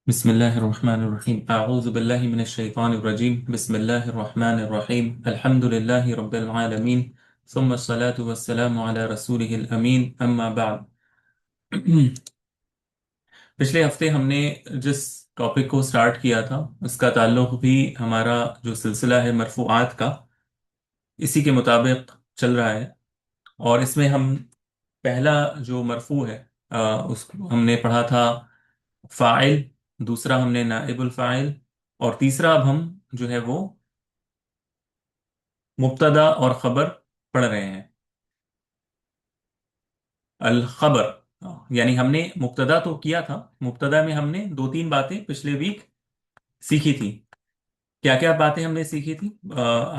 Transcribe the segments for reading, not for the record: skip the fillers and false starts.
بسم الله الرحمن الرحيم أعوذ بالله من الشيطان الرجيم بسم الله الرحمن الرحيم الحمد لله رب العالمين ثم الصلاة والسلام على رسوله الأمين أما بعد پچھلے ہفتے ہم نے جس ٹاپک کو سٹارٹ کیا تھا اس کا تعلق بھی ہمارا جو سلسلہ ہے مرفوعات کا اسی کے مطابق چل رہا ہے، اور اس میں ہم پہلا جو مرفوع ہے اس کو ہم نے پڑھا تھا فاعل، دوسرا ہم نے نائب الفاعل، اور تیسرا اب ہم جو ہے وہ مبتدا اور خبر پڑھ رہے ہیں۔ الخبر، یعنی ہم نے مبتدا تو کیا تھا، مبتدا میں ہم نے دو تین باتیں پچھلے ویک سیکھی تھی۔ کیا کیا باتیں ہم نے سیکھی تھی؟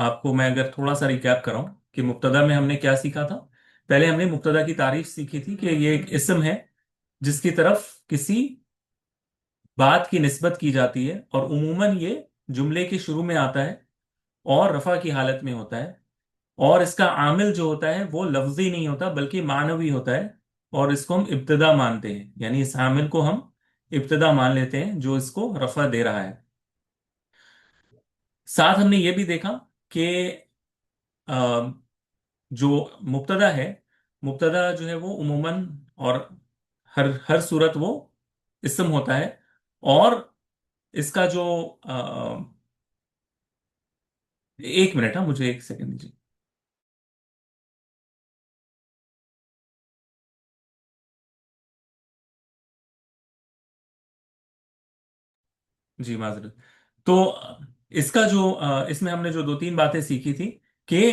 آپ کو میں اگر تھوڑا سا ریکیپ کراؤں کہ مبتدا میں ہم نے کیا سیکھا تھا۔ پہلے ہم نے مبتدا کی تعریف سیکھی تھی کہ یہ ایک اسم ہے جس کی طرف کسی بات کی نسبت کی جاتی ہے، اور عموماً یہ جملے کے شروع میں آتا ہے اور رفع کی حالت میں ہوتا ہے، اور اس کا عامل جو ہوتا ہے وہ لفظی نہیں ہوتا بلکہ معنوی ہوتا ہے، اور اس کو ہم ابتدا مانتے ہیں، یعنی اس عامل کو ہم ابتدا مان لیتے ہیں جو اس کو رفع دے رہا ہے۔ ساتھ ہم نے یہ بھی دیکھا کہ آ، جو مبتدا ہے، مبتدا جو ہے وہ عموماً اور ہر صورت وہ اسم ہوتا ہے، اور اس کا جو ایک منٹ، ہاں مجھے ایک سیکنڈ دیجیے۔ جی معذرت۔ تو اس کا جو اس میں ہم نے جو دو تین باتیں سیکھی تھی کہ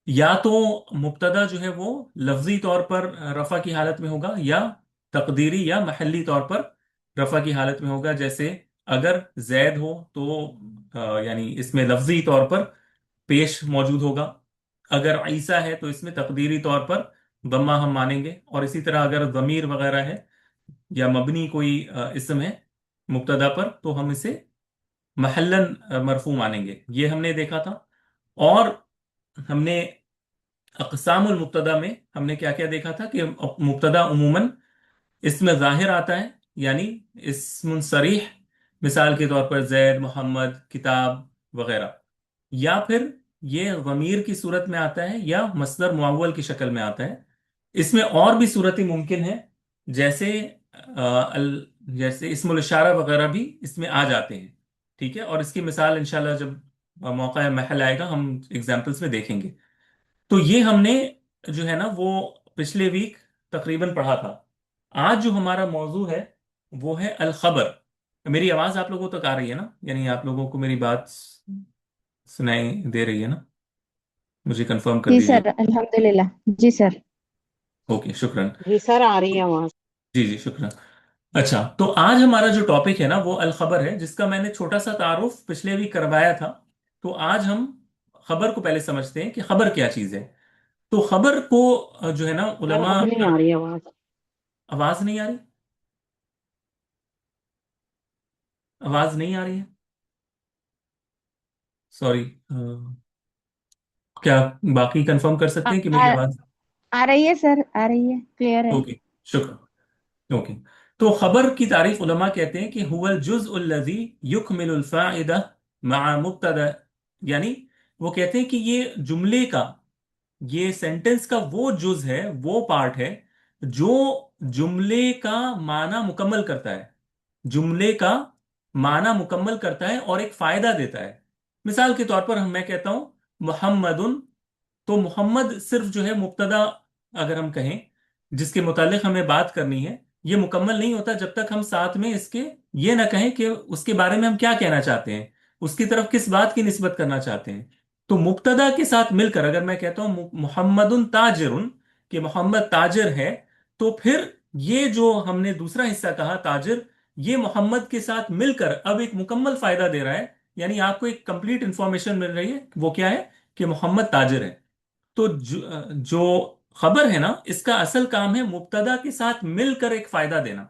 یا تو مبتدا جو ہے وہ لفظی طور پر رفع کی حالت میں ہوگا، یا تقدیری یا محلی طور پر رفع کی حالت میں ہوگا۔ جیسے اگر زید ہو تو یعنی اس میں لفظی طور پر پیش موجود ہوگا، اگر عیسیٰ ہے تو اس میں تقدیری طور پر ضمہ ہم مانیں گے، اور اسی طرح اگر ضمیر وغیرہ ہے یا مبنی کوئی اسم ہے مبتدا پر تو ہم اسے محلن مرفوع مانیں گے۔ یہ ہم نے دیکھا تھا، اور ہم نے اقسام المبتدا میں ہم نے کیا کیا دیکھا تھا کہ مبتدا عموماً اس میں ظاہر آتا ہے، یعنی اسم صریح، مثال کے طور پر زید، محمد، کتاب وغیرہ، یا پھر یہ ضمیر کی صورت میں آتا ہے یا مصدر معول کی شکل میں آتا ہے۔ اس میں اور بھی صورتیں ممکن ہیں، جیسے جیسے اسم الاشارہ وغیرہ بھی اس میں آ جاتے ہیں، ٹھیک ہے، اور اس کی مثال انشاءاللہ جب موقع محل آئے گا ہم ایگزامپلس میں دیکھیں گے۔ تو یہ ہم نے جو ہے نا وہ پچھلے ویک تقریباً پڑھا تھا۔ آج جو ہمارا موضوع ہے وہ ہے الخبر۔ میری آواز آپ لوگوں تک آ رہی ہے نا؟ یعنی آپ لوگوں کو میری بات سنائی دے رہی ہے نا؟ مجھے کنفرم کر جی دیجیے۔ سر، الحمد للہ۔ جی سر۔ اوکے، شکراً۔ جی سر، آ رہی ہے آواز۔ جی جی شکراً۔ اچھا، تو آج ہمارا جو ٹاپک ہے نا وہ الخبر ہے، جس کا میں نے چھوٹا سا تعارف پچھلے ویک کروایا تھا۔ تو آج ہم خبر کو پہلے سمجھتے ہیں کہ خبر کیا چیز ہے۔ تو خبر کو جو ہے نا سر علماء، اب نہیں آ رہی آواز۔ آواز نہیں آ رہی؟ آواز نہیں آ رہی ہے؟ سوری، کیا باقی کنفرم کر سکتے ہیں کہ آ میری آواز؟ آ رہی ہے سر، آ رہی ہے، کلیئر ہے۔ اوکے، شکر۔ اوکے، تو خبر کی تعریف علماء کہتے ہیں کہ هو الجزء الذي يكمل الفائدة مع مبتدا، یعنی وہ کہتے ہیں کہ یہ جملے کا، یہ سینٹنس کا وہ جز ہے، وہ پارٹ ہے جو جملے کا معنی مکمل کرتا ہے، جملے کا معنی مکمل کرتا ہے اور ایک فائدہ دیتا ہے۔ مثال کے طور پر میں کہتا ہوں محمد، تو محمد صرف جو ہے مبتدا اگر ہم کہیں جس کے متعلق ہمیں بات کرنی ہے، یہ مکمل نہیں ہوتا جب تک ہم ساتھ میں اس کے یہ نہ کہیں کہ اس کے بارے میں ہم کیا کہنا چاہتے ہیں، اس کی طرف کس بات کی نسبت کرنا چاہتے ہیں۔ تو مبتدا کے ساتھ مل کر اگر میں کہتا ہوں محمد تاجر، کہ محمد تاجر ہے، تو پھر یہ جو ہم نے دوسرا حصہ کہا تاجر، یہ محمد کے ساتھ مل کر اب ایک مکمل فائدہ دے رہا ہے، یعنی آپ کو ایک کمپلیٹ انفارمیشن مل رہی ہے۔ وہ کیا ہے کہ محمد تاجر ہے۔ تو جو خبر ہے نا، اس کا اصل کام ہے مبتدا کے ساتھ مل کر ایک فائدہ دینا،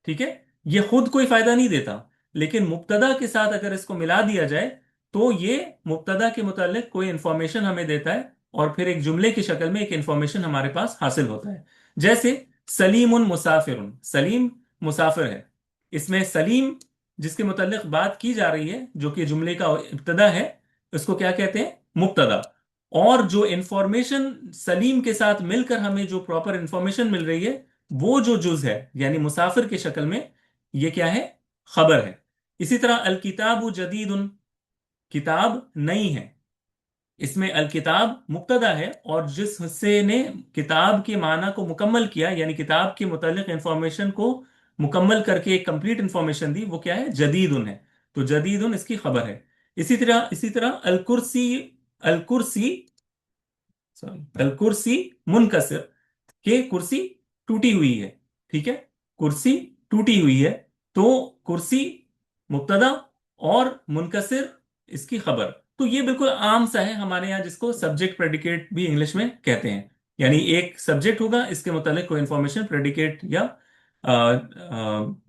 ٹھیک ہے؟ یہ خود کوئی فائدہ نہیں دیتا، لیکن مبتدا کے ساتھ اگر اس کو ملا دیا جائے تو یہ مبتدا کے متعلق کوئی انفارمیشن ہمیں دیتا ہے، اور پھر ایک جملے کی شکل میں ایک انفارمیشن ہمارے پاس حاصل ہوتا ہے۔ جیسے सलीमुन मुसाफिरुन, सलीम मुसाफिर है। इसमें सलीम जिसके मुतल्लिक बात की जा रही है, जो कि जुमले का इब्तदा है, उसको क्या कहते हैं? मुब्तदा। और जो इंफॉर्मेशन सलीम के साथ मिलकर हमें जो प्रॉपर इंफॉर्मेशन मिल रही है, वो जो जुज है यानी मुसाफिर की शक्ल में, ये क्या है? खबर है। इसी तरह अल किताबु जदीदुन, किताब नई है। इसमें अल किताब मुब्तदा है, और जिस हिस्से ने किताब के माना को मुकम्मल किया, यानी किताब के मुतालिक इंफॉर्मेशन को मुकम्मल करके एक कंप्लीट इंफॉर्मेशन दी, वो क्या है? जदीदुन है। तो जदीदुन इसकी खबर है। इसी तरह अल कुर्सी, अल कुर्सी, सॉरी, अल कुर्सी मुनकसिर, के कुर्सी टूटी हुई है। ठीक है, कुर्सी टूटी हुई है। तो कुर्सी मुब्तदा और मुनकसिर इसकी खबर। तो ये बिल्कुल आम सा है हमारे यहाँ, जिसको सब्जेक्ट प्रेडिकेट भी इंग्लिश में कहते हैं। यानी एक सब्जेक्ट होगा, इसके मुतालिक कोई इंफॉर्मेशन प्रेडिकेट या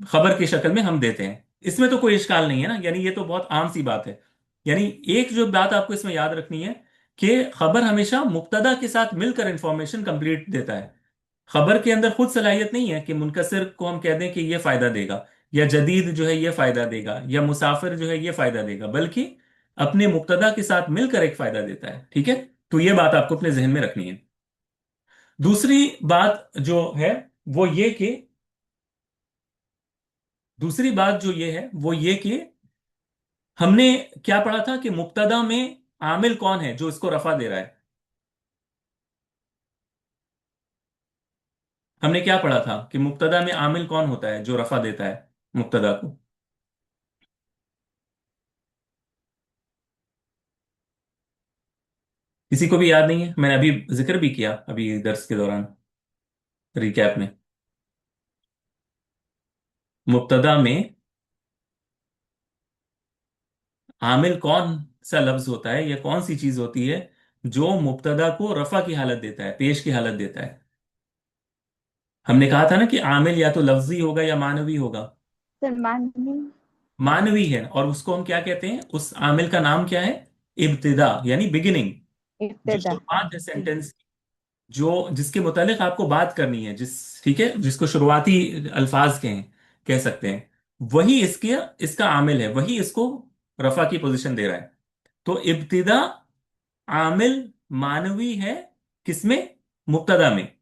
खबर की शक्ल में हम देते हैं। इसमें तो कोई इश्काल नहीं है ना, यानी ये तो बहुत आम सी बात है। यानी एक जो बात आपको इसमें याद रखनी है कि खबर हमेशा मुब्तदा के साथ मिलकर इंफॉर्मेशन कंप्लीट देता है। खबर के अंदर खुद सलाहियत नहीं है कि मुनकसिर को हम कह दें कि ये फायदा देगा, या जदीद जो है ये फायदा देगा, या मुसाफिर जो है ये फायदा देगा, बल्कि अपने मुक्तदा के साथ मिलकर एक फायदा देता है। ठीक है, तो ये बात आपको अपने जहन में रखनी है। दूसरी बात जो है वो ये कि दूसरी बात जो ये है वो ये कि हमने क्या पढ़ा था कि मुब्तदा में आमिल कौन है जो इसको रफा दे रहा है? हमने क्या पढ़ा था कि मुब्तदा में आमिल कौन होता है जो रफा देता है मुब्तदा को? किसी को भी याद नहीं है? मैंने अभी जिक्र भी किया अभी दर्स के दौरान, रिकैप में। मुब्तदा में आमिल कौन सा लफ्ज होता है, या कौन सी चीज होती है जो मुब्तदा को रफा की हालत देता है, पेश की हालत देता है? हमने कहा था ना कि आमिल या तो लफ्जी होगा या मानवी होगा। सर मानवी। मानवी है, और उसको हम क्या कहते हैं? उस आमिल का नाम क्या है? इब्तिदा, यानी बिगिनिंग। जो इब्तदा। शुरुआत है जी। सेंटेंस, जो जिसके मुतालिक आपको बात करनी है, ठीक है, जिसको शुरुआती अल्फाज कह सकते हैं, वही इसका आमिल है, वही इसको रफा की पोजीशन दे रहा है। तो इब्तिदा आमिल मानवी है, किसमें? मुब्तदा में।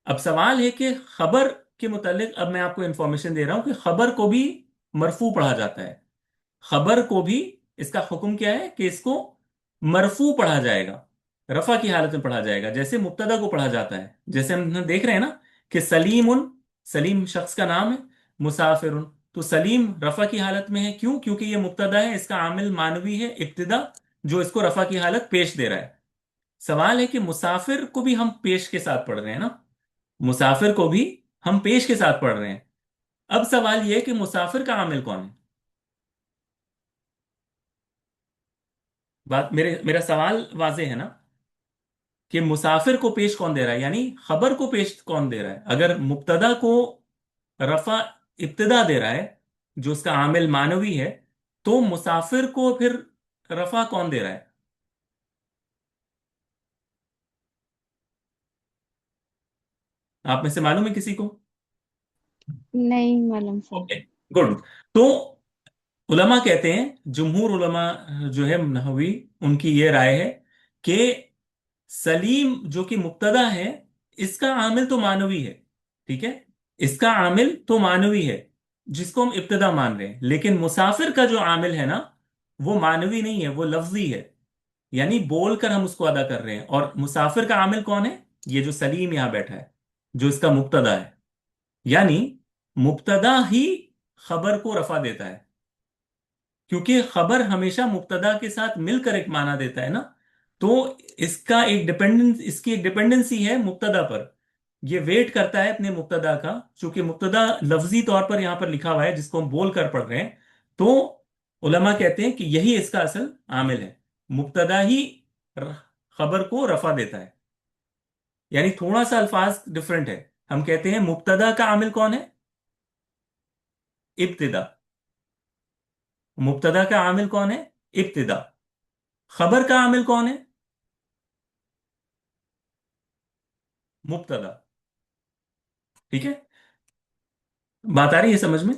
अब सवाल है कि खबर के मुतालिक अब मैं आपको इंफॉर्मेशन दे रहा हूं कि खबर को भी मरफू पढ़ा जाता है। खबर को भी इसका हुक्म क्या है कि इसको मरफू पढ़ा जाएगा, रफा की हालत में पढ़ा जाएगा, जैसे मुब्तदा को पढ़ा जाता है। जैसे हम देख रहे हैं ना कि सलीमुन, सलीम शख्स का नाम है, मुसाफिरुन, तो सलीम रफा की हालत में है। क्यों? क्योंकि ये मुब्तदा है, इसका आमिल मानवी है इब्तिदा, जो इसको रफा की हालत पेश दे रहा है। सवाल है कि मुसाफिर को भी हम पेश के साथ पढ़ रहे हैं ना, मुसाफिर को भी हम पेश के साथ पढ़ रहे हैं। अब सवाल यह है कि मुसाफिर का आमिल कौन है? बात मेरा सवाल वाजे है ना, कि मुसाफिर को पेश कौन दे रहा है, यानी खबर को पेश कौन दे रहा है? अगर मुब्तदा को रफा इब्तिदा दे रहा है, जो उसका आमिल मानवी है, तो मुसाफिर को फिर रफा कौन दे रहा है? आप में से मालूम है किसी को? नहीं मालूम सर। Okay, good. तो उलमा कहते हैं, जुमहूर उलमा जो है नहवी, उनकी ये राय है कि सलीम जो कि मुब्तदा है, इसका आमिल तो मानवी है। ठीक है, इसका आमिल तो मानवी है, जिसको हम इब्तदा मान रहे हैं। लेकिन मुसाफिर का जो आमिल है ना, वो मानवी नहीं है, वो लफ्जी है, यानी बोलकर हम उसको अदा कर रहे हैं। और मुसाफिर का आमिल कौन है? ये जो सलीम यहां बैठा है, जो इसका मुब्तदा है। यानी मुब्तदा ही खबर को रफा देता है, क्योंकि खबर हमेशा मुब्तदा के साथ मिलकर एक माना देता है ना। तो इसकी एक डिपेंडेंसी है मुब्तदा पर। ये वेट करता है अपने मुब्तदा का, चूंकि मुब्तदा लफ्जी तौर पर यहां पर लिखा हुआ है, जिसको हम बोल कर पढ़ रहे हैं। तो उलमा कहते हैं कि यही इसका असल आमिल है, मुब्तदा ही र- खबर को रफा देता है। यानी थोड़ा सा अल्फाज डिफरेंट है। हम कहते हैं मुब्तदा का आमिल कौन है? इब्तिदा। मुब्तदा का आमिल कौन है? इब्तिदा। खबर का आमिल कौन है? मुब्तदा। ठीक है, बात आ रही है समझ में?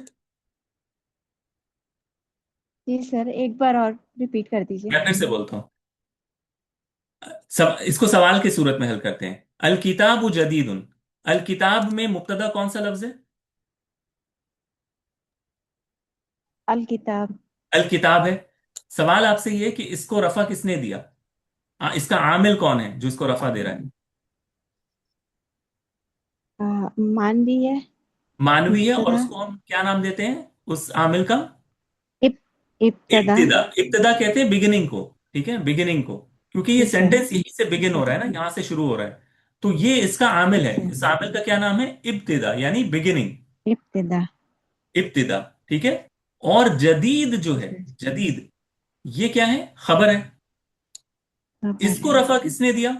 जी सर, एक बार और रिपीट कर दीजिए। मैं फिर से बोलता हूँ, इसको सवाल की सूरत में हल करते हैं। अल किताबु जदीदुन, अल किताब में मुब्तदा कौन सा लफ्ज है? अल किताब। अल किताब है। सवाल आपसे ये है कि इसको रफा किसने दिया, इसका आमिल कौन है जो इसको रफा दे रहा है? मान भी है। मानवी है, और मुब्तदा। उसको हम क्या नाम देते हैं उस आमिल का? इब इब्तदा। इब्तिदा। इब्तिदा कहते हैं बिगिनिंग को, ठीक है, बिगिनिंग को, क्योंकि ये जी सर। सेंटेंस यहीं से जी बिगिन हो सर। रहा है ना, यहां से शुरू हो रहा है। तो ये इसका आमिल जी है, सर। इस आमिल का क्या नाम है? इब्तिदा, यानी बिगिनिंग। इब्तदा। इब्तिदा, ठीक है। और जदीद जो जी है, सर। जदीद, ये क्या है? खबर है। खबर इसको है। रफा किसने दिया?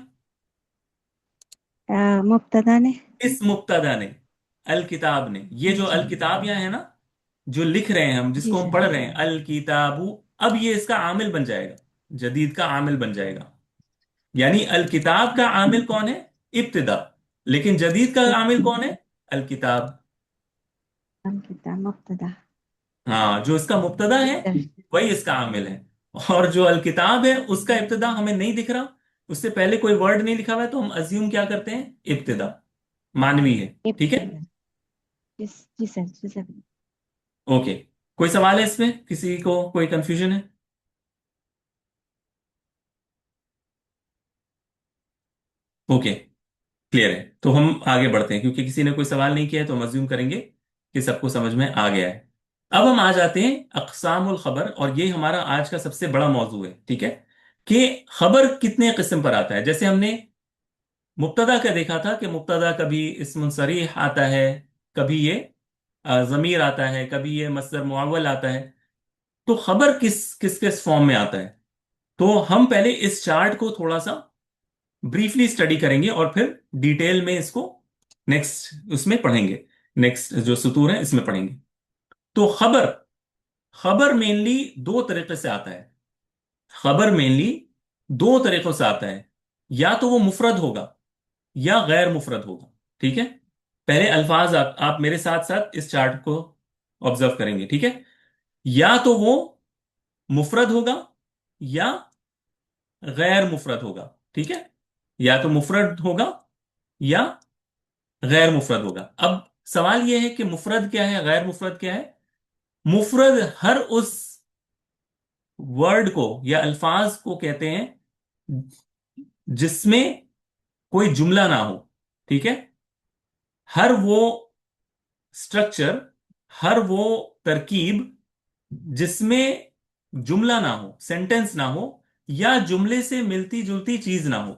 मुब्तदा ने। इस मुब्तदा ने, अल किताब ने। ये जो जी। अल किताब यहाँ है ना, जो लिख रहे हैं हम, जी जिसको हम सर। पढ़ रहे हैं, अल किताबू, अब ये इसका आमिल बन जाएगा, जदीद का आमिल बन जाएगा। यानी अल किताब का आमिल कौन है? इब्तिदा। लेकिन जदीद का आमिल इब्तदा। कौन है? अल किताब। अल किताब मुब्तदा। हाँ, जो इसका मुब्तदा जी है सर। वही इसका आमिल है। और जो अल किताब है उसका इब्तिदा हमें नहीं दिख रहा, उससे पहले कोई वर्ड नहीं लिखा हुआ है, तो हम अज्यूम क्या करते हैं? इब्तिदा, मानवी है। ठीक है, इब्तदा। जी। जी सर। जी सर। ओके। कोई सवाल है इसमें, किसी को कोई कंफ्यूजन है? ओके, क्लियर है। तो हम आगे बढ़ते हैं, क्योंकि किसी ने कोई सवाल नहीं किया है तो हम अज्यूम करेंगे कि सबको समझ में आ गया है। अब हम आ जाते हैं अक़सामुल खबर, और ये हमारा आज का सबसे बड़ा मौजू है, ठीक है, कि खबर कितने किस्म पर आता है। जैसे हमने मुब्तदा का देखा था कि मुब्तदा कभी इस्मुन सरीह आता है, कभी ये ज़मीर आता है, कभी ये मस्दर मुअव्वल आता है। तो खबर किस किस किस फॉर्म में आता है? तो हम पहले इस चार्ट को थोड़ा सा ब्रीफली स्टडी करेंगे, और फिर डिटेल में इसको नेक्स्ट उसमें पढ़ेंगे, नेक्स्ट जो सुतूर है इसमें पढ़ेंगे। तो खबर, खबर मेनली दो तरीके से आता है। खबर मेनली दो तरीकों से आता है, या तो वो मुफरद होगा या गैर मुफरद होगा, ठीक है। पहले अल्फाज आप मेरे साथ साथ इस चार्ट को ऑब्जर्व करेंगे, ठीक है। या तो वो मुफरद होगा या गैर मुफरद होगा, ठीक है। या तो मुफरद होगा या गैर मुफरद होगा। अब सवाल यह है कि मुफरद क्या है, गैर मुफरद क्या है? मुफरद हर उस वर्ड को या अल्फाज को कहते हैं जिसमें कोई जुमला ना हो, ठीक है। हर वो स्ट्रक्चर, हर वो तरकीब जिसमें जुमला ना हो, सेंटेंस ना हो, या जुमले से मिलती जुलती चीज ना हो।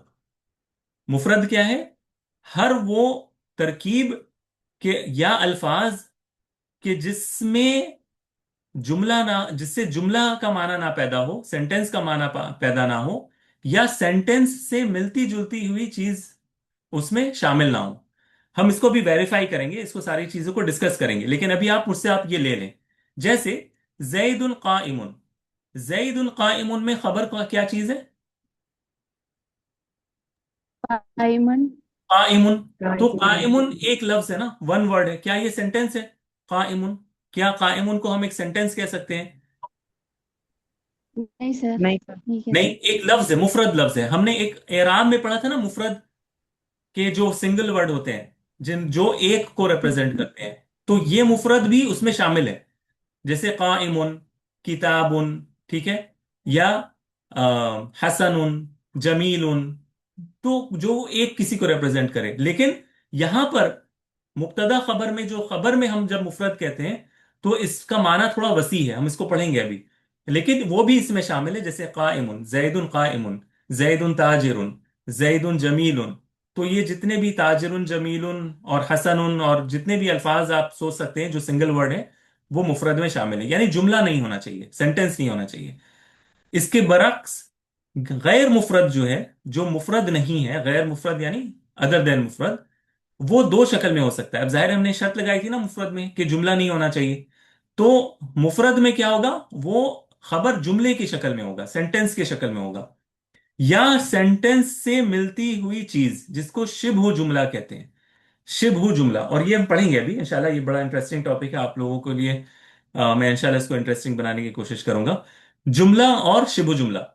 मुफरद क्या है? हर वो तरकीब के या अल्फाज के जिसमें जुमला ना, जिससे जुमला का माना ना पैदा हो, सेंटेंस का माना पैदा ना हो, या सेंटेंस से मिलती जुलती हुई चीज उसमें शामिल ना हो। हम इसको भी वेरीफाई करेंगे, इसको सारी चीजों को डिस्कस करेंगे, लेकिन अभी आप मुझसे आप ये ले लें। जैसे जैदुन काइमुन, जैदुन काइमुन में खबर का क्या चीज है? काइमन। काइमुन। तो कायम। काइमुन एक लफ्ज है ना, वन वर्ड है, क्या ये सेंटेंस है? काइमुन, क्या काइमुन को हम एक सेंटेंस कह सकते हैं? नहीं सर। नहीं सर। नहीं कह नहीं, सकते। एक लफ्ज है, मुफरद लफ्ज है। हमने एक एराब में पढ़ा था ना, मुफरद के जो सिंगल वर्ड होते हैं, जिन जो एक को रिप्रेजेंट करते हैं, तो ये मुफरद भी उसमें शामिल है। जैसे काइमुन, किताबुन, ठीक है, या हसनुन, जमीलुन, तो जो एक किसी को रिप्रेजेंट करे। लेकिन यहां पर मुब्तदा खबर में, जो खबर में हम जब मुफरद कहते हैं, तो इसका माना थोड़ा वसी है, हम इसको पढ़ेंगे अभी। लेकिन वो भी इसमें शामिल है, जैसे काइमुन, जैदुन काइमुन, जैदुन ताजिरुन, जैदुन जमीलुन। तो ये जितने भी ताजिरुन, जमीलुन और हसनुन और जितने भी अल्फाज आप सोच सकते हैं जो सिंगल वर्ड है, वो मुफरद में शामिल है, यानी जुमला नहीं होना चाहिए, सेंटेंस नहीं होना चाहिए। इसके बरक्स गैर मुफरद जो है, जो मुफरद नहीं है, गैर मुफरद यानी अदर देन मुफरद, वो दो शक्ल में हो सकता है। अब जाहिर है, हमने शर्त लगाई थी ना मुफरद में कि जुमला नहीं होना चाहिए। तो मुफरद में क्या होगा? वो खबर जुमले की शक्ल में होगा, सेंटेंस की शक्ल में होगा, या सेंटेंस से मिलती हुई चीज, जिसको शिब्ह जुमला कहते हैं। शिबहु जुमला, और ये हम पढ़ेंगे अभी इंशाल्लाह। ये बड़ा इंटरेस्टिंग टॉपिक है आप लोगों के लिए। मैं इंशाल्लाह इसको इंटरेस्टिंग बनाने की कोशिश करूंगा। जुमला और शिबहु जुमला,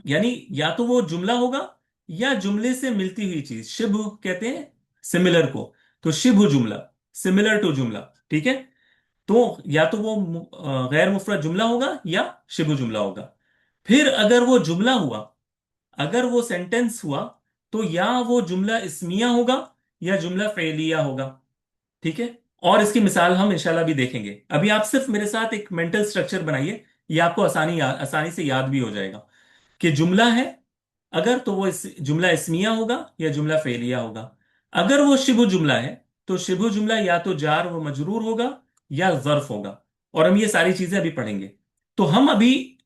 यानी या तो वो जुमला होगा या जुमले से मिलती हुई चीज, शिबहु कहते हैं सिमिलर को। तो शिबहु जुमला, सिमिलर टू जुमला, ठीक है। तो या तो वो गैर मुफरद जुमला होगा या शिबहु जुमला होगा। फिर अगर वो जुमला हुआ, अगर वो सेंटेंस हुआ, तो या वो जुमला इस्मिया होगा या जुमला फेलिया होगा, ठीक है। और इसकी मिसाल हम इंशाल्लाह भी देखेंगे। अभी आप सिर्फ मेरे साथ एक मेंटल स्ट्रक्चर बनाइए, ये आपको आसानी से याद भी हो जाएगा। कि जुमला है अगर, तो वो जुमला इस्मिया होगा या जुमला फेलिया होगा। अगर वो शिबु जुमला है तो शिबु जुमला या तो जार व मजरूर होगा या ज़र्फ होगा। और हम ये सारी चीजें अभी पढ़ेंगे। तो हम अभी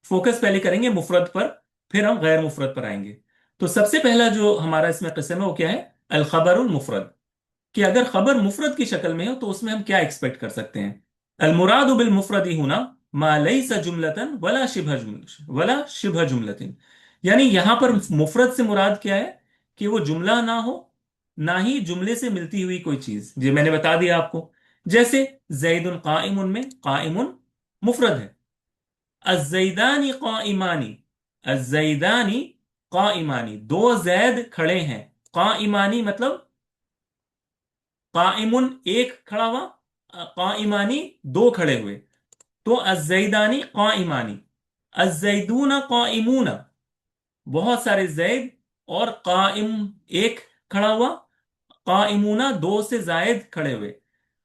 फोकस पहले करेंगे मुफरद पर, फिर हम गैर मुफरद पर आएंगे। तो सबसे पहला जो हमारा इसमें किस्म है वो क्या है? अल खबरुल मुफरद। कि अगर खबर मुफरद की शक्ल में हो तो उसमें हम क्या एक्सपेक्ट कर सकते हैं? अल मुरादु बिल मुफरदी हुना मा लैसा जुमलतन वला शिबह जुमलतिन। यानी यहां पर मुफरद से मुराद क्या है? कि वो जुमला ना हो, ना ही जुमले से मिलती हुई कोई चीज। ये मैंने बता दिया आपको। जैसे जैदुन काइमुन में काइमुन मुफरद है। अज़ैदानी काइमानी, अज़ैदानी काइमानी, दो जैद खड़े हैं। काइमानी मतलब काइमुन एक खड़ा हुआ, काइमानी दो खड़े हुए। तो अज़ैदानी काइमानी, अज़ैदूना काइमूना, बहुत सारे जैद, और काइम एक खड़ा हुआ, काइमूना दो से जायद खड़े हुए।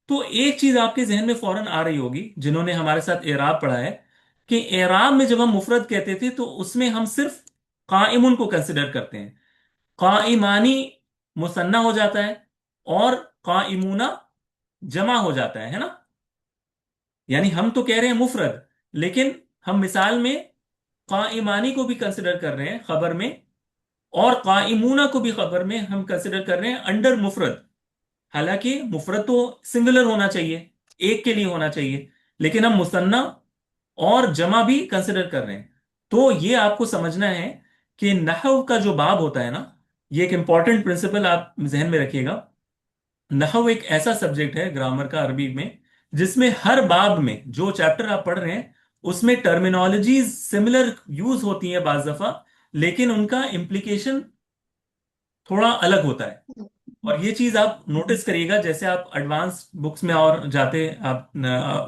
तो एक चीज आपके जहन में फौरन आ रही होगी जिन्होंने हमारे साथ एराब पढ़ा है, कि एराब में जब हम मुफरद कहते थे तो उसमें हम सिर्फ काइमुन को कंसिडर करते हैं। काइमानी मुसन्ना हो जाता है और काइमूना जमा हो जाता है ना। यानी हम तो कह रहे हैं मुफरद, लेकिन हम मिसाल में काइमानी को भी कंसिडर कर रहे हैं खबर में, और काइमूना को भी खबर में हम कंसिडर कर रहे हैं अंडर मुफरद। हालांकि मुफरद तो सिंगुलर होना चाहिए, एक के लिए होना चाहिए, लेकिन हम मुसन्ना और जमा भी कंसिडर कर रहे हैं। तो ये आपको समझना है कि नहव का जो बाब होता है ना, ये एक इंपॉर्टेंट प्रिंसिपल आप जहन में रखिएगा। नहव एक ऐसा सब्जेक्ट है ग्रामर का अरबी में, जिसमें हर बाब में जो चैप्टर आप पढ़ रहे हैं उसमें टर्मिनोलॉजीज सिमिलर यूज होती हैं बाज दफा, लेकिन उनका इम्प्लीकेशन थोड़ा अलग होता है। और ये चीज आप नोटिस करिएगा जैसे आप एडवांस बुक्स में और जाते आप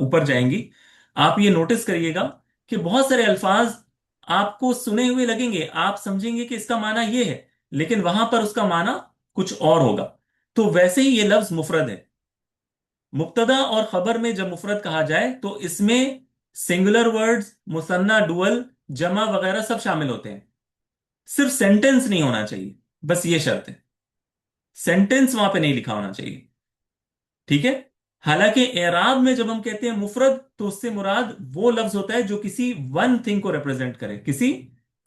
ऊपर जाएंगी, आप ये नोटिस करिएगा कि बहुत सारे अल्फाज आपको सुने हुए लगेंगे, आप समझेंगे कि इसका माना ये है, लेकिन वहां पर उसका माना कुछ और होगा। तो वैसे ही ये लफ्ज मुफरद है। मुब्तदा और खबर में जब मुफरद कहा जाए तो इसमें सिंगुलर वर्ड्स, मुसन्ना, डुअल, जमा वगैरह सब शामिल होते हैं। सिर्फ सेंटेंस नहीं होना चाहिए, बस ये शर्त है। सेंटेंस वहां पे नहीं लिखा होना चाहिए, ठीक है। हालांकि एराब में जब हम कहते हैं मुफरद तो उससे मुराद वो लफ्ज होता है जो किसी वन थिंग को रिप्रेजेंट करे, किसी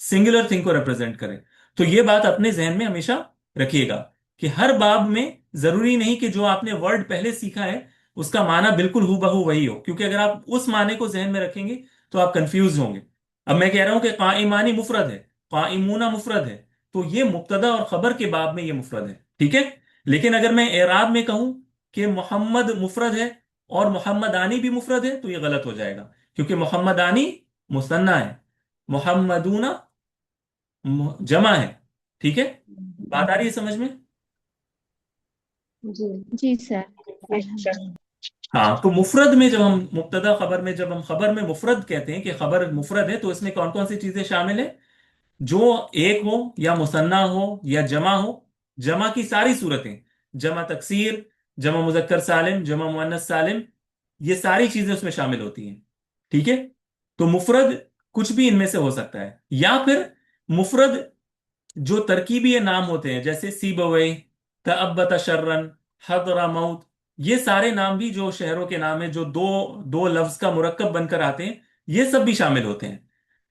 सिंगुलर थिंग को रिप्रेजेंट करे। तो ये बात अपने जहन में हमेशा रखिएगा कि हर बाब में जरूरी नहीं कि जो आपने वर्ड पहले सीखा है उसका माना बिल्कुल हूबहू वही हो, क्योंकि अगर आप उस माने को जहन में रखेंगे तो आप कंफ्यूज होंगे। अब मैं कह रहा हूं कि काइमानी मुफरद है, काइमूना मुफरद है, तो ये मुब्तदा और खबर के बाब में ये मुफरद है, ठीक है। लेकिन अगर मैं एराब में कहूं कि मोहम्मद मुफरद है और मोहम्मदानी भी मुफरद है तो ये गलत हो जाएगा, क्योंकि मोहम्मदानी मुसन्ना है, मोहम्मदूना जमा है, ठीक है। बात आ रही है समझ में? जी। जी सर। अच्छा। अल्हम्दुलिल्लाह। हाँ, तो मुफरद में जब हम मुब्तदा खबर में जब हम खबर में मुफरद कहते हैं कि खबर मुफरद है, तो इसमें कौन कौन सी चीजें शामिल है? जो एक हो या मुसन्ना हो या जमा हो। जमा की सारी सूरतें, जमा तकसीर, जमा मुजक्कर सालिम, जमा मुअन्नस सालिम, ये सारी चीजें उसमें शामिल होती हैं, ठीक है। तो मुफरद कुछ भी इनमें से हो सकता है, या फिर मुफरद जो तरकीबी नाम होते हैं जैसे सीबवई, तअब्बत शर्रन, हदरा मौत, ये सारे नाम भी जो शहरों के नाम है जो दो दो लफ्ज का मुरक्कब बनकर आते हैं, ये सब भी शामिल होते हैं।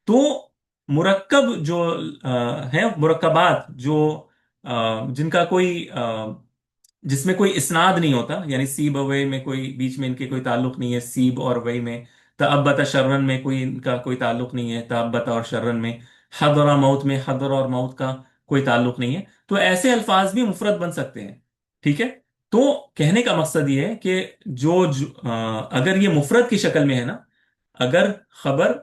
तो मुरक्कब जो है, मुरक्कबात जो जिनका कोई जिसमें कोई इस्नाद नहीं होता, यानी सीब और वही में कोई बीच में इनके कोई ताल्लुक नहीं है, सीब और वही में। तअब्बत शर्रन में कोई इनका कोई ताल्लुक नहीं है, तअब्बत और शर्रन में। हदरा मौत में हदर और मौत का कोई ताल्लुक नहीं है। तो ऐसे अल्फाज भी मुफरद बन सकते हैं, ठीक है। तो कहने का मकसद ये है कि अगर ये मुफरद की शक्ल में है ना, अगर खबर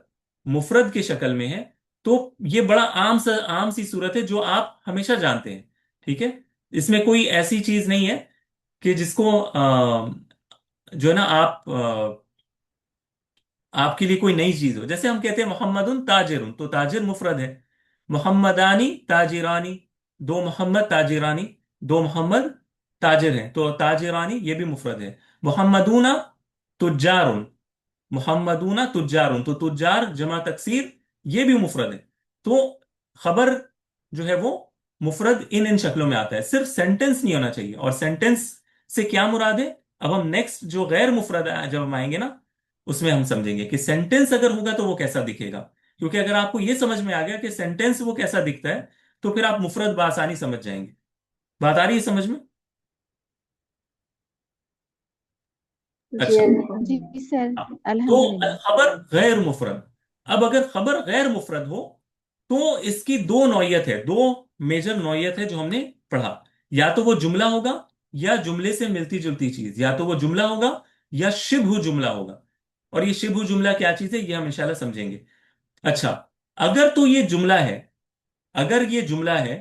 मुफरद की शक्ल में है, तो ये बड़ा आम सी सूरत है जो आप हमेशा जानते हैं। ठीक है। इसमें कोई ऐसी चीज नहीं है कि जिसको जो है ना आपके लिए कोई नई चीज हो। जैसे हम कहते हैं मोहम्मदुन ताजिरुन, तो ताजिर मुफरद है। मोहम्मदानी ताजिरानी, दो मोहम्मद ताजिरानी, दो मोहम्मद ताजिर हैं, तो ताजिरानी ये भी मुफरद है। मोहम्मदूना तुज्जारुन, मोहम्मदूना तुज्जारुन, तो तुज्जार जमा तकसीर ये भी मुफरद है। तो खबर जो है वो मुफरद इन इन शक्लों में आता है, सिर्फ सेंटेंस नहीं होना चाहिए। और सेंटेंस से क्या मुराद है, अब हम नेक्स्ट जो गैर मुफरद जब हम आएंगे ना, उसमें हम समझेंगे कि सेंटेंस अगर होगा तो वो कैसा दिखेगा। क्योंकि अगर आपको ये समझ में आ गया कि सेंटेंस वो कैसा दिखता है, तो फिर आप मुफरद बासानी समझ जाएंगे। बात आ रही है समझ में? जी अच्छा। जी सर, हाँ। तो अल्हम्दुलिल्लाह। खबर गैर मुफरद, अब अगर खबर गैर मुफरद हो तो इसकी दो नौयत है, दो मेजर नौयत है जो हमने पढ़ा। या तो वो जुमला होगा, या जुमले से मिलती जुलती चीज, या तो वो जुमला होगा या शिब्हु जुमला होगा। और ये शिब्हु जुमला क्या चीज है ये हम इंशाल्लाह समझेंगे। अच्छा, अगर तो ये जुमला है, अगर ये जुमला है,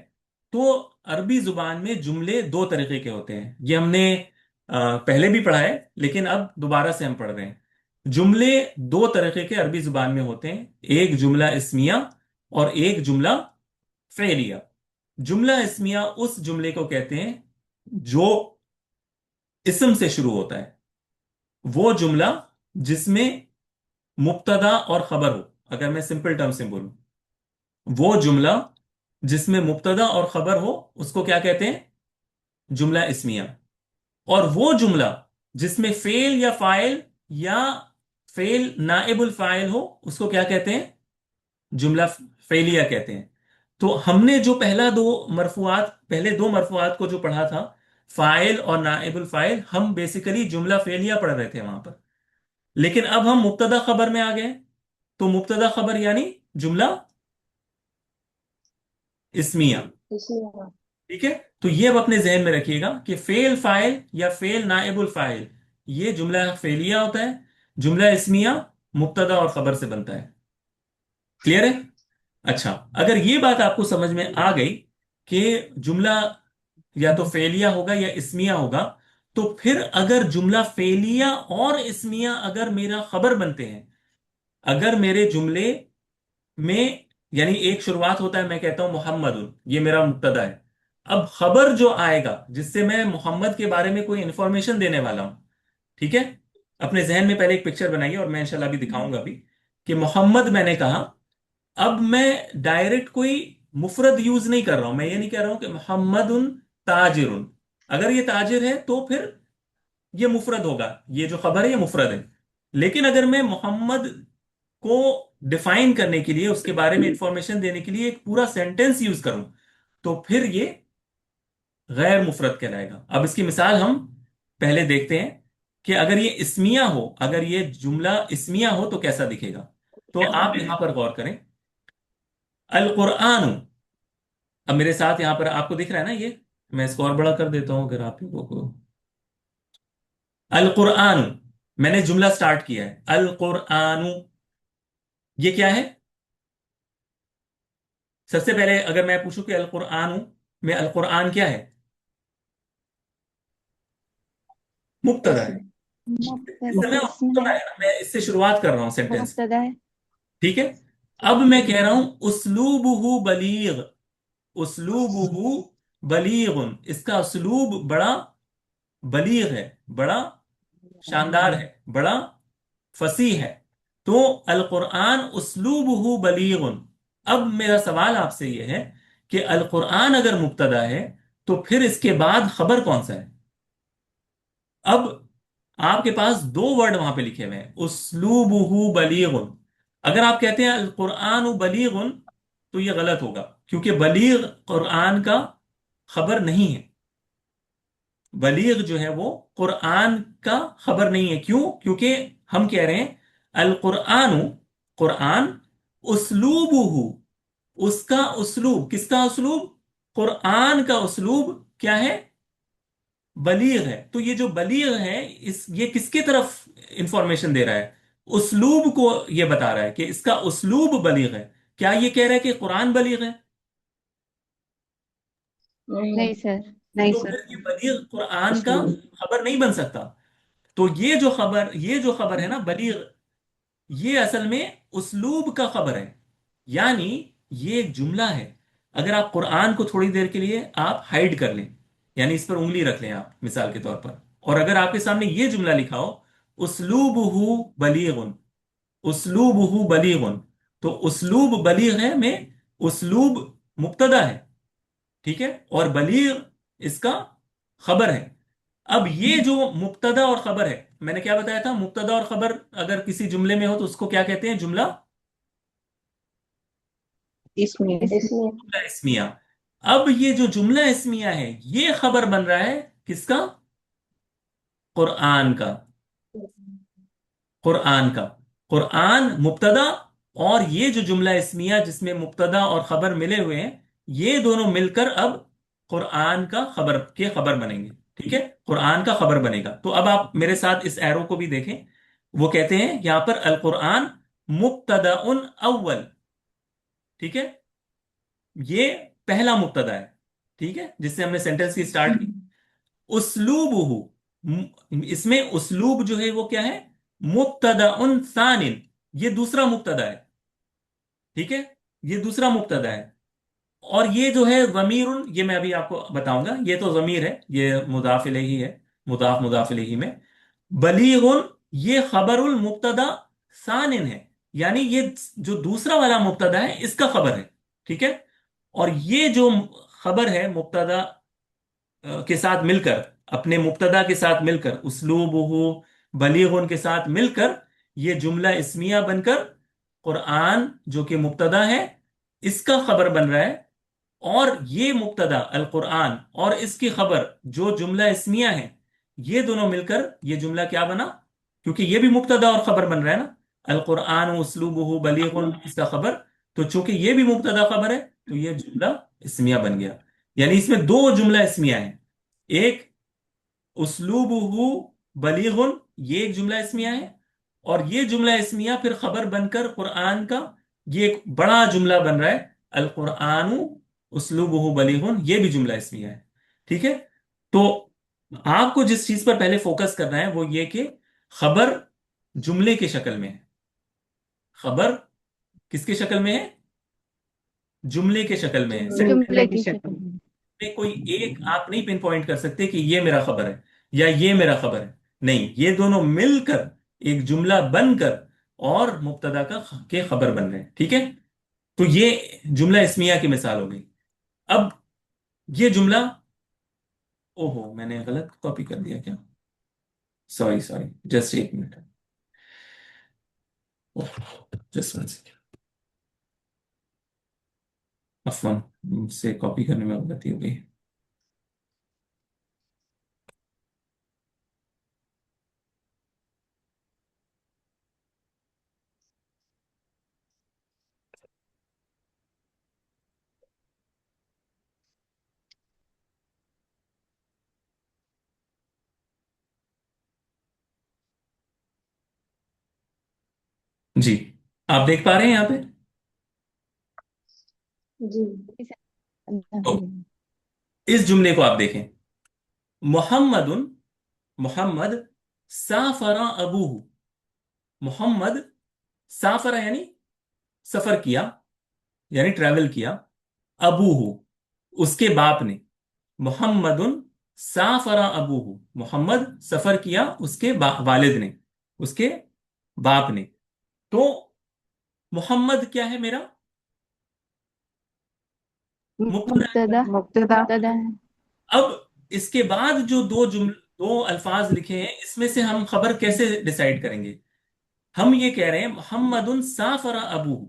तो अरबी जुबान में जुमले दो तरीके के होते हैं। ये हमने पहले भी पढ़ा है, लेकिन अब दोबारा से हम पढ़ रहे हैं। जुमले दो तरीके के अरबी जुबान में होते हैं, एक जुमला इस्मिया और एक जुमला फेलिया। जुमला इस्मिया उस जुमले को कहते हैं जो इस्म से शुरू होता है, वो जुमला जिसमें मुब्तदा और खबर हो। अगर मैं सिंपल टर्म से बोलूं, वो जुमला जिसमें मुब्तदा और खबर हो उसको क्या कहते हैं, जुमला इस्मिया। और वो जुमला जिसमें फेल या फाइल या फेल नाइबुल फाइल हो उसको क्या कहते हैं, जुमला फेलिया कहते हैं। तो हमने जो पहले दो मरफुआत को जो पढ़ा था, फाइल और नाइबुल फाइल, हम बेसिकली जुमला फेलिया पढ़ रहे थे वहां पर। लेकिन अब हम मुब्तदा खबर में आ गए, तो मुब्तदा खबर यानी जुमला इस्मिया। इसलिए ठीक है। तो ये अब अपने जहन में रखिएगा कि फेल फाइल या फेल नाइबुल फाइल ये जुमला फेलिया होता है, जुमला इस्मिया मुब्तदा और खबर से बनता है। क्लियर है? अच्छा, अगर ये बात आपको समझ में आ गई कि जुमला या तो फेलिया होगा या इस्मिया होगा, तो फिर अगर जुमला फेलिया और इस्मिया अगर मेरा खबर बनते हैं, अगर मेरे जुमले में, यानी एक शुरुआत होता है, मैं कहता हूं मोहम्मदुन, ये मेरा मुब्तदा है। अब खबर जो आएगा जिससे मैं मोहम्मद के बारे में कोई इंफॉर्मेशन देने वाला हूं, ठीक है। अपने जहन में पहले एक पिक्चर बनाइए, और मैं इंशाल्लाह भी दिखाऊंगा भी कि मोहम्मद मैंने कहा। अब मैं डायरेक्ट कोई मुफरद यूज नहीं कर रहा हूं, मैं ये नहीं कह रहा हूं कि मोहम्मदुन ताजिरुन। अगर ये ताजिर है तो फिर ये मुफरद होगा, ये जो खबर है ये मुफरद है। लेकिन अगर मैं मोहम्मद को डिफाइन करने के लिए, उसके बारे में इंफॉर्मेशन देने के लिए एक पूरा सेंटेंस यूज करूं, तो फिर ये गैर मुफरद कहलाएगा। अब इसकी मिसाल हम पहले देखते हैं कि अगर ये इस्मिया हो, अगर ये जुमला इस्मिया हो तो कैसा दिखेगा। तो आप यहां पर गौर करें, अल कुरआन। अब मेरे साथ यहां पर आपको दिख रहा है ना ये, मैं इसको और बड़ा कर देता हूं अगर आप लोगों को। अल कुरआन, मैंने जुमला स्टार्ट किया है, अल कुरआन, ये क्या है? सबसे पहले अगर मैं पूछूं कि अल कुरआन में अल कुरआन क्या है, मुब्तदा है। इसलिए इस समय इसमें मुब्तदा है, है ना, मैं इससे शुरुआत कर रहा हूं सेंटेंस। मुब्तदा है। ठीक है। अब मैं कह रहा हूं उसलूबुहु बलीग, उसलूबुहु बलीगुन, इसका उसलूब बड़ा बलीग है, बड़ा शानदार है, बड़ा फसीह है। तो अल कुरआन उसलूबुहु बलीगुन। अब मेरा सवाल आपसे यह है कि अल कुरआन अगर मुब्तदा है, तो फिर इसके बाद खबर कौन सा है? अब आपके पास दो वर्ड वहां पे लिखे हुए हैं, उसलूबुहु बलीगुन। अगर आप कहते हैं अल कुरआन बलीगुन, तो ये गलत होगा, क्योंकि बलीग कुरआन का खबर नहीं है। बलीग जो है वो कुरआन का खबर नहीं है। क्यों? क्योंकि हम कह रहे हैं अल कुरआन, कुरआन, उसलूबुहु, उसका उसलूब, किसका उसलूब? कुरआन का उसलूब क्या है? बलीग है। तो ये जो बलीग है, ये किसके तरफ इंफॉर्मेशन दे रहा है? उसलूब को ये बता रहा है कि इसका उसलूब बलीग है। क्या ये कह रहा है कि कुरान बलीग है? नहीं नहीं सर। नहीं तो सर। फिर ये बलीग कुरान का इसलिए खबर नहीं बन सकता। तो ये जो खबर है ना बलीग, ये असल में उसलूब का खबर है। यानी ये एक जुमला है। अगर आप कुरान को थोड़ी देर के लिए आप हाइड कर लें, यानी इस पर उंगली रख लें आप मिसाल के तौर पर, और अगर आपके सामने ये जुमला लिखा हो, उसलूबहु बलीगुन, उसलूबहु बलीगुन, तो उसलूब बलीग है में उसलूब मुब्तदा है, ठीक है, और बलीग इसका खबर है। अब ये जो मुब्तदा और खबर है, मैंने क्या बताया था? मुब्तदा और खबर अगर किसी जुमले में हो तो उसको क्या कहते हैं? जुमला इसमें इसमें जुमला इस्मिया। अब ये जो जुमला इस्मिया है, ये खबर बन रहा है किसका? कुरान का। कुरान का। कुरान मुब्तदा, और ये जो जुमला इस्मिया जिसमें मुब्तदा और खबर मिले हुए हैं, ये दोनों मिलकर अब कुरान का खबर बनेंगे। ठीक है, कुरान का खबर बनेगा। तो अब आप मेरे साथ इस एरो को भी देखें। वो कहते हैं यहां पर अल कुरान मुब्तदाउन अव्वल। ठीक है, ये पहला मुब्तदा है, ठीक है, जिससे हमने सेंटेंस की स्टार्ट की। उसलूबुहु, इसमें उसलूब जो है वो क्या है? मुब्तदाउन सानिन, ये दूसरा मुब्तदा है। ठीक है, ये दूसरा मुब्तदा है। और ये जो है जमीरुन, ये मैं अभी आपको बताऊंगा। ये तो जमीर है, ये मुदाफ इलैही है, मुदाफ इलैही में। बलीगुन, ये खबरुल मुब्तदा सानिन है, यानी ये जो दूसरा वाला मुब्तदा है इसका खबर है। ठीक है, और ये जो खबर है मुब्तदा के साथ मिलकर, अपने मुब्तदा के साथ मिलकर, उसलूबुहु बलीगुन के साथ मिलकर, ये जुमला इस्मिया बनकर कुरान जो कि मुब्तदा है इसका खबर बन रहा है। और ये मुब्तदा अल कुरान और इसकी खबर जो जुमला इस्मिया है, ये दोनों मिलकर ये जुमला क्या बना? क्योंकि ये भी मुब्तदा और खबर बन रहा है ना, अल कुरान उसलूबुहु बलीगुन इसका खबर। तो चूंकि ये भी मुब्तदा खबर है, तो ये जुमला इस्मिया बन गया। यानी इसमें दो जुमला इस्मिया है। एक उसलूबुहु बलीगुन, ये एक जुमला इस्मिया है, और ये जुमला इस्मिया फिर खबर बनकर कुरान का ये एक बड़ा जुमला बन रहा है, अल कुरान उसलूबुहु बलीगुन, ये भी जुमला इस्मिया है। ठीक है, तो आपको जिस चीज पर पहले फोकस करना है वो ये कि खबर जुमले की शक्ल में है। खबर किसकी शक्ल में है? जुमले के शक्ल में है। जुमले जुमले की की शक्ल शक्ल। में। में कोई एक आप नहीं पिन पॉइंट कर सकते कि ये मेरा खबर है या ये मेरा खबर है। नहीं, ये दोनों मिलकर एक जुमला बनकर और मुब्तदा के खबर बन रहे हैं। ठीक है, तो ये जुमला इस्मिया की मिसाल हो गई। अब ये जुमला, ओहो मैंने गलत कॉपी कर दिया क्या? सॉरी सॉरी, जस्ट एक मिनट, जस्ट वन सेकेंड, अफवन, मुझसे कॉपी करने में गलती हो गई। जी, आप देख पा रहे हैं यहाँ पे? जी तो इस जुमले को आप देखें, मोहम्मदुन, मोहम्मद साफरा अबूहु, मोहम्मद साफरा यानी सफर किया, यानी ट्रैवल किया, अबूहु उसके बाप ने, मोहम्मदुन साफरा अबूहु, मोहम्मद सफर किया उसके वालिद ने, उसके बाप ने। तो मोहम्मद क्या है मेरा? मुब्तदा है। मुब्तदा। मुब्तदा। मुब्तदा है। अब इसके बाद जो दो अल्फाज लिखे हैं, इसमें से हम खबर कैसे डिसाइड करेंगे? हम ये कह रहे हैं मोहम्मदुन साफरा अबूहु।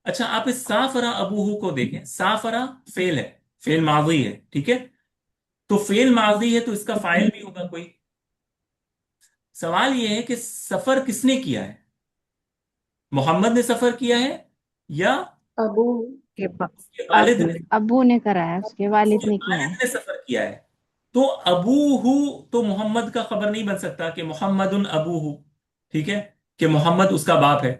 अच्छा, आप इस साफरा अबूहु को देखें। साफरा फेल है, फेल माजी है, ठीक है। तो फेल माजी है तो इसका फाइल भी होगा कोई। सवाल यह है कि सफर किसने किया है? मोहम्मद ने सफर किया है या अबू के उसके वालिद अब ने? अब्बू ने कराया, उसके वालिद उसके ने किया वालिद है। ने सफर किया है। तो अबूहू तो मोहम्मद का खबर नहीं बन सकता कि मोहम्मदुन अबूहू, ठीक है, कि मोहम्मद उसका बाप है।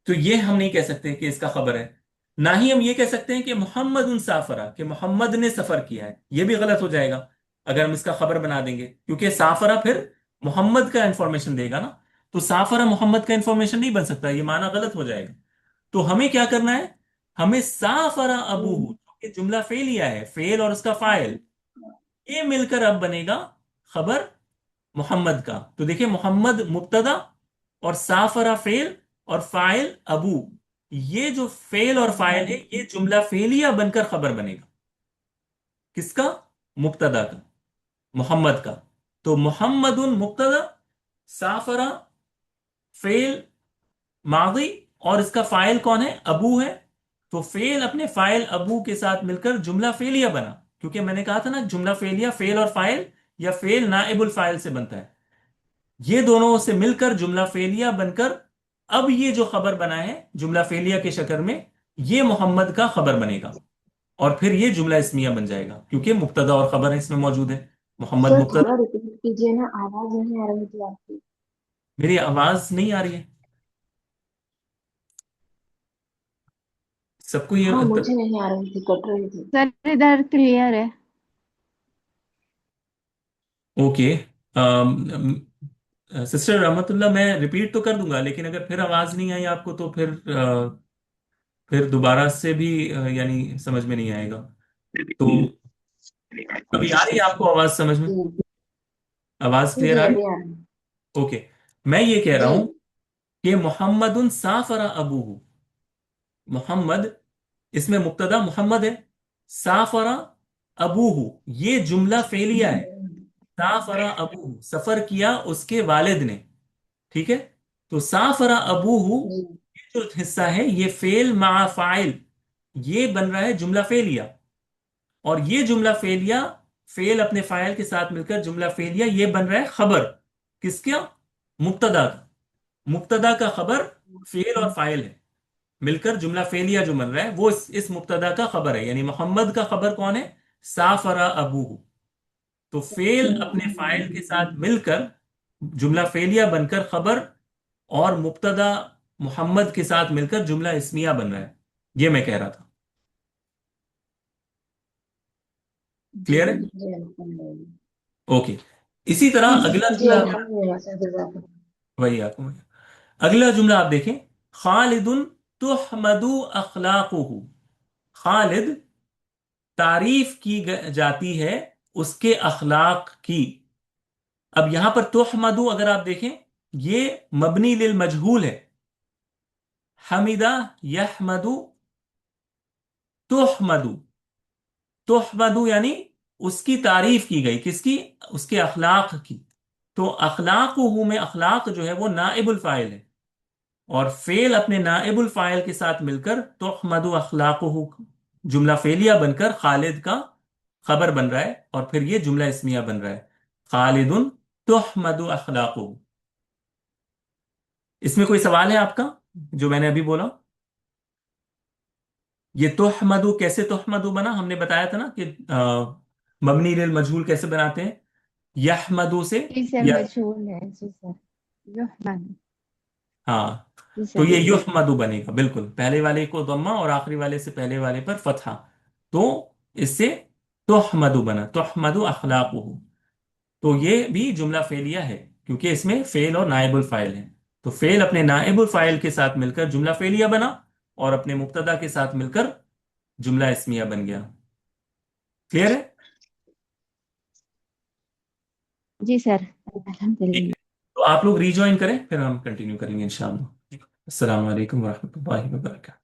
तो ये हम नहीं कह सकते कि इसका खबर है। ना ही हम ये कह सकते हैं कि मोहम्मद उन साफरा, कि मोहम्मद ने सफर किया है, ये भी गलत हो जाएगा अगर हम इसका खबर बना देंगे, क्योंकि साफरा फिर मोहम्मद का इंफॉर्मेशन देगा ना। तो साफरा मोहम्मद का इंफॉर्मेशन नहीं बन सकता, ये माना गलत हो जाएगा। तो हमें क्या करना है, हमें साफरा अबूहू, जो कि जुमला फेलिया है, फेल और उसका फाइल, ये मिलकर अब बनेगा खबर मोहम्मद का। तो देखिए, मोहम्मद मुब्तदा और साफरा फेल और फाइल अबू, ये जो फेल और फाइल है ये जुमला फेलिया बनकर खबर बनेगा। किसका? मुब्तदा का, मोहम्मद का। तो मोहम्मदुन मुब्तदा, साफरा फेल मादी, और इसका फाइल कौन है? अबू है। तो फेल अपने फाइल अबू के साथ मिलकर जुमला फेलिया बना, क्योंकि मैंने कहा था ना, जुमला फेलिया फेल और फाइल या फेल नाइबुल फाइल से बनता है। ये दोनों से मिलकर जुमला फेलिया बनकर अब ये जो खबर बना है जुमला फेलिया के शक्ल में, ये मोहम्मद का खबर बनेगा। और फिर ये जुमला इस्मिया बन जाएगा, क्योंकि मुब्तदा और खबर इसमें मौजूद है। मोहम्मद सर मुब्तदा। थोड़ा रिपीट कीजिए ना, आवाज नहीं आ रही थी आपकी। मेरी आवाज नहीं आ रही है सबको? ये हाँ मुझे नहीं आ रही थी, कट रही थी। सर इधर क्लियर है। ओके। सिस्टर रहमतुल्लाह, मैं रिपीट तो कर दूंगा, लेकिन अगर फिर आवाज नहीं आई आपको तो फिर दोबारा से भी यानी समझ में नहीं आएगा। तो अभी आ रही है आपको आवाज समझ में? जी आवाज क्लियर जी आ रही? अभी आ रही है। ओके। मैं ये कह रहा हूं जी कि मोहम्मदुन साफरा अबूहू, मोहम्मद, इसमें मुब्तदा मोहम्मद है, साफरा अबूहू ये जुमला फेलिया है। साफरा अबूहू, सफर किया उसके वालिद ने, ठीक है। तो साफरा अबूहू, जी ये जो हिस्सा है ये फेल मा फाइल, ये बन रहा है जुमला फेलिया। और ये जुमला फेलिया, फेल अपने फाइल के साथ मिलकर जुमला फेलिया, ये बन रहा है खबर। किसका? मुब्तदा का। मुब्तदा का खबर फेल और फाइल है, मिलकर जुमला फेलिया जो बन रहा है वो इस मुब्तदा का खबर है। यानी मोहम्मद का खबर कौन है? साफरा अबूहू। तो फेल अपने फाइल के साथ मिलकर जुमला फेलिया बनकर खबर, और मुब्तदा मोहम्मद के साथ मिलकर जुमला इस्मिया बन रहा है। ये मैं कह रहा था। जी क्लियर है? जी alhamdulillah। ओके। इसी तरह अगला जी जुमला, अल्हम्दुलिल्लाह सर, जज़ाकल्लाह। वही आपको, अगला जुमला आप देखें, खालिदुन तुहमदु अखलाकुहु। खालिद, तारीफ की जाती है उसके अखलाक की। अब यहां पर तुहमदु अगर आप देखें, ये मबनी लिल मजहूल है। हमिदा यहमदु, तुहमदु, तुहमदु यानी उसकी तारीफ की गई। किसकी? उसके अखलाक की। तो अखलाकुहु में अखलाक जो है वो नाइबुल फाइल है, और फेल अपने नाइबुल फाइल के साथ मिलकर तुहमदु अखलाकुहु जुमला फेलिया बनकर खालिद का खबर बन रहा है, और फिर ये जुमला इस्मिया बन रहा है, खालिदुन तुहमदु अखलाकुहु। इसमें कोई सवाल है आपका, जो मैंने अभी बोला? ये तुहमदु कैसे तुहमदु बना? हमने बताया था ना कि मबनी लिल मजहूल कैसे बनाते हैं, यहमदु से। जी सर या, मशहूर है। जी सर। रहमान। हाँ, जी तो सर। ये युहमदु बनेगा, बिल्कुल पहले वाले को दम्मा और आखिरी वाले से पहले वाले पर फतहा। तो इससे तुहमदु बना, तुहमदु अखलाकुहु। तो ये भी जुमला फेलिया है, क्योंकि इसमें फेल और नाइबुल फाइल है। तो फेल अपने नाइबुल फाइल के साथ मिलकर जुमला फेलिया बना, और अपने मुब्तदा के साथ मिलकर जुमला इस्मिया बन गया। क्लियर है? जी सर। ठीक अल्हम्दुलिल्लाह। है। तो आप लोग रीजॉइन करें, फिर हम कंटिन्यू करेंगे इंशाअल्लाह। अस्सलाम वालेकुम वरहमतुल्लाहि वबरकातुहू।